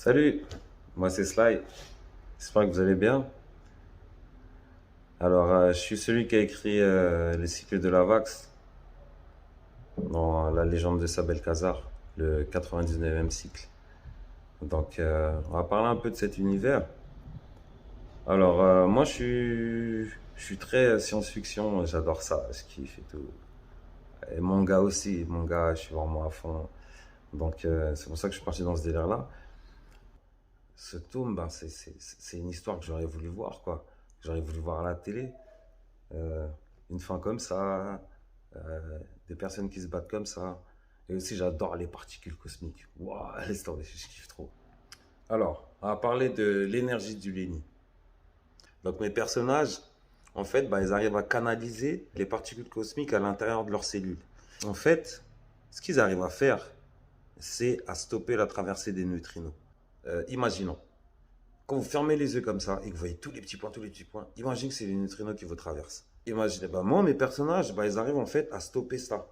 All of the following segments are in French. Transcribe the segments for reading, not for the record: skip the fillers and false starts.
Salut, moi c'est Sly, j'espère que vous allez bien. Alors, je suis celui qui a écrit Les cycles de la Vax dans La légende de Sabelkazar, le 99e cycle. Donc, on va parler un peu de cet univers. Alors, moi je suis très science-fiction, j'adore ça, je kiffe et tout. Et manga aussi, manga, je suis vraiment à fond. Donc, c'est pour ça que je suis parti dans ce délire-là. Ce tome, ben, c'est une histoire que j'aurais voulu voir, quoi. J'aurais voulu voir à la télé. Euh, une fin comme ça, des personnes qui se battent comme ça. Et aussi, j'adore les particules cosmiques. Waouh, laisse tomber, je kiffe trop. Alors, on va parler de l'énergie du Léni. Donc, mes personnages, en fait, bah, ils arrivent à canaliser les particules cosmiques à l'intérieur de leurs cellules. En fait, ce qu'ils arrivent à faire, c'est à stopper la traversée des neutrinos. Imaginons, quand vous fermez les yeux comme ça et que vous voyez tous les petits points, imaginez que c'est les neutrinos qui vous traversent. Imaginez, bah moi, mes personnages, bah, ils arrivent en fait à stopper ça.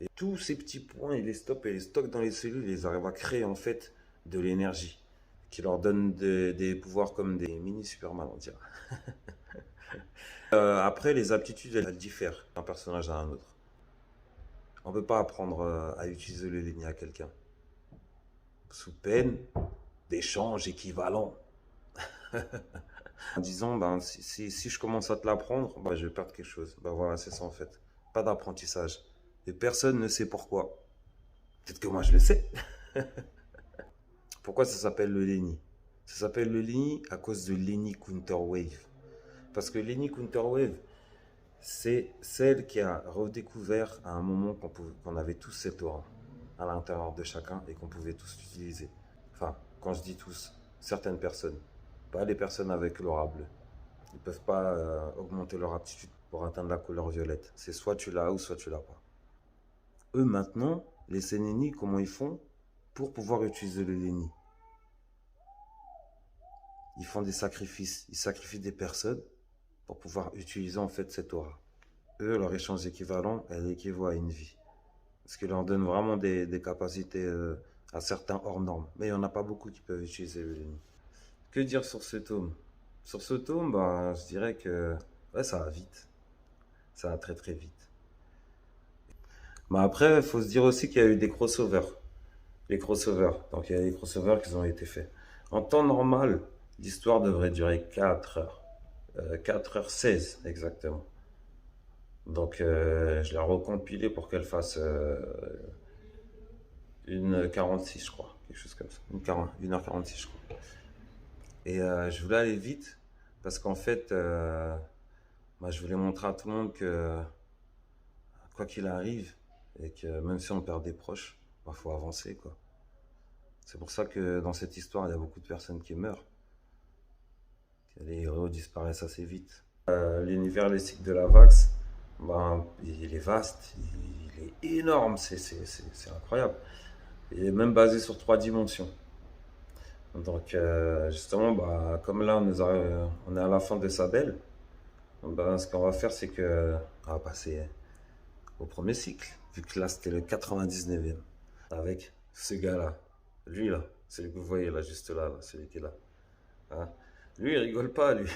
Et tous ces petits points, ils les stoppent et les stockent dans les cellules et ils arrivent à créer en fait de l'énergie qui leur donne des pouvoirs comme des mini Superman, on dirait. Après, les aptitudes, elles diffèrent d'un personnage à un autre. On ne peut pas apprendre à utiliser le Lenny à quelqu'un. Sous peine d'échanges équivalents. En disant, ben, si je commence à te l'apprendre, ben, je vais perdre quelque chose. Ben voilà, c'est ça en fait. Pas d'apprentissage. Et personne ne sait pourquoi. Peut-être que moi je le sais. Pourquoi ça s'appelle le Lenny? Ça s'appelle le Lenny à cause de Lenny Counterwave. Parce que Lenny Counterwave, c'est celle qui a redécouvert à un moment qu'on avait tous cette aura à l'intérieur de chacun et qu'on pouvait tous l'utiliser. Enfin, quand je dis tous, certaines personnes. Pas les personnes avec l'aura bleue. Ils ne peuvent pas augmenter leur aptitude pour atteindre la couleur violette. C'est soit tu l'as ou soit tu l'as pas. Eux maintenant, les Sénéni, comment ils font pour pouvoir utiliser le Léni? Ils font des sacrifices. Ils sacrifient des personnes pour pouvoir utiliser en fait cette aura. Eux, leur échange équivalent, elle équivaut à une vie. Ce qui leur donne vraiment des capacités à certains hors normes. Mais il n'y en a pas beaucoup qui peuvent utiliser le Léni. Que dire sur ce tome? Sur ce tome, bah, je dirais que ouais, ça va vite. Ça va très très vite. Mais après, il faut se dire aussi qu'il y a eu des crossovers. Les crossovers. Donc il y a des crossovers qui ont été faits. En temps normal, l'histoire devrait durer 4 heures. 4h16 exactement. Donc je l'ai recompilé pour qu'elle fasse une 46 je crois. Quelque chose comme ça. Une heure 46 je crois. Et je voulais aller vite parce qu'en fait, bah, je voulais montrer à tout le monde que quoi qu'il arrive, et que même si on perd des proches, il faut avancer, quoi. C'est pour ça que dans cette histoire, il y a beaucoup de personnes qui meurent. Les héros disparaissent assez vite. L'univers les cycles de la Vax, ben, il est vaste, il est énorme, c'est incroyable. Il est même basé sur 3 dimensions. Donc justement, bah, comme là on est à la fin de Sabel, ben, ce qu'on va faire c'est que on va passer au premier cycle, vu que là c'était le 99e, avec ce gars-là, lui là, celui que vous voyez là, juste là, celui qui est là. Hein. Lui il rigole pas, lui,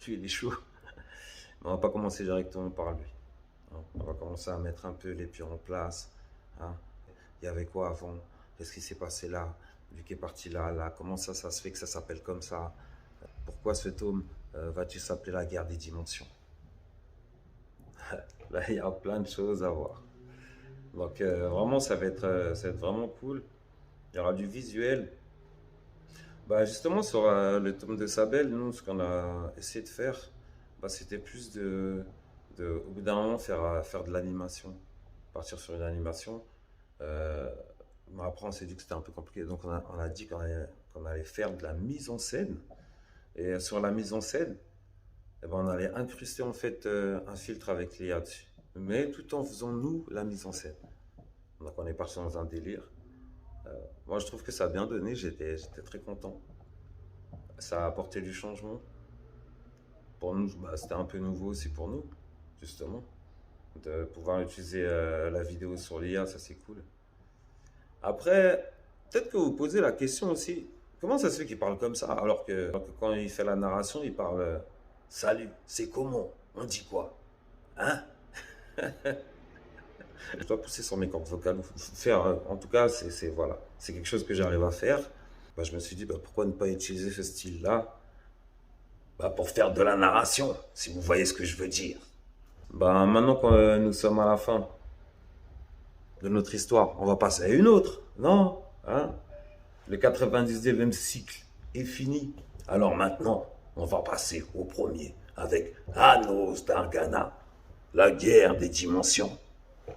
lui il est chaud. Mais on va pas commencer directement par lui. Hein. On va commencer à mettre un peu les pieds en place. Hein. Il y avait quoi avant? Qu'est-ce qui s'est passé là? Lui qui est parti là, là, comment ça se fait que ça s'appelle comme ça? Pourquoi ce tome va-t-il s'appeler la guerre des dimensions? Là, il y a plein de choses à voir. Donc vraiment, ça va être vraiment cool. Il y aura du visuel. Bah, justement, sur le tome de Sabel, nous, ce qu'on a essayé de faire, bah, c'était plus au bout d'un moment, faire de l'animation. Partir sur une animation. Euh, mais après, on s'est dit que c'était un peu compliqué. Donc, on a dit qu'on allait faire de la mise en scène. Et sur la mise en scène, eh ben, on allait incruster en fait un filtre avec l'IA dessus. Mais tout en faisant nous la mise en scène. Donc, on est parti dans un délire. Moi, je trouve que ça a bien donné. J'étais très content. Ça a apporté du changement. Pour nous, bah, c'était un peu nouveau aussi pour nous, justement. De pouvoir utiliser la vidéo sur l'IA, ça c'est cool. Après, peut-être que vous posez la question aussi, Comment ça se fait qu'il parle comme ça alors que quand il fait la narration, il parle Salut, c'est comment? On dit quoi? Hein? Je dois pousser sur mes cordes vocales. Faire, en tout cas, voilà, c'est quelque chose que j'arrive à faire. Bah, je me suis dit, bah, pourquoi ne pas utiliser ce style-là bah, pour faire de la narration, si vous voyez ce que je veux dire. Bah, maintenant que nous sommes à la fin de notre histoire, on va passer à une autre, non? Hein? Le 99e cycle est fini. Alors maintenant, on va passer au premier avec Anos d'Argana, la guerre des dimensions.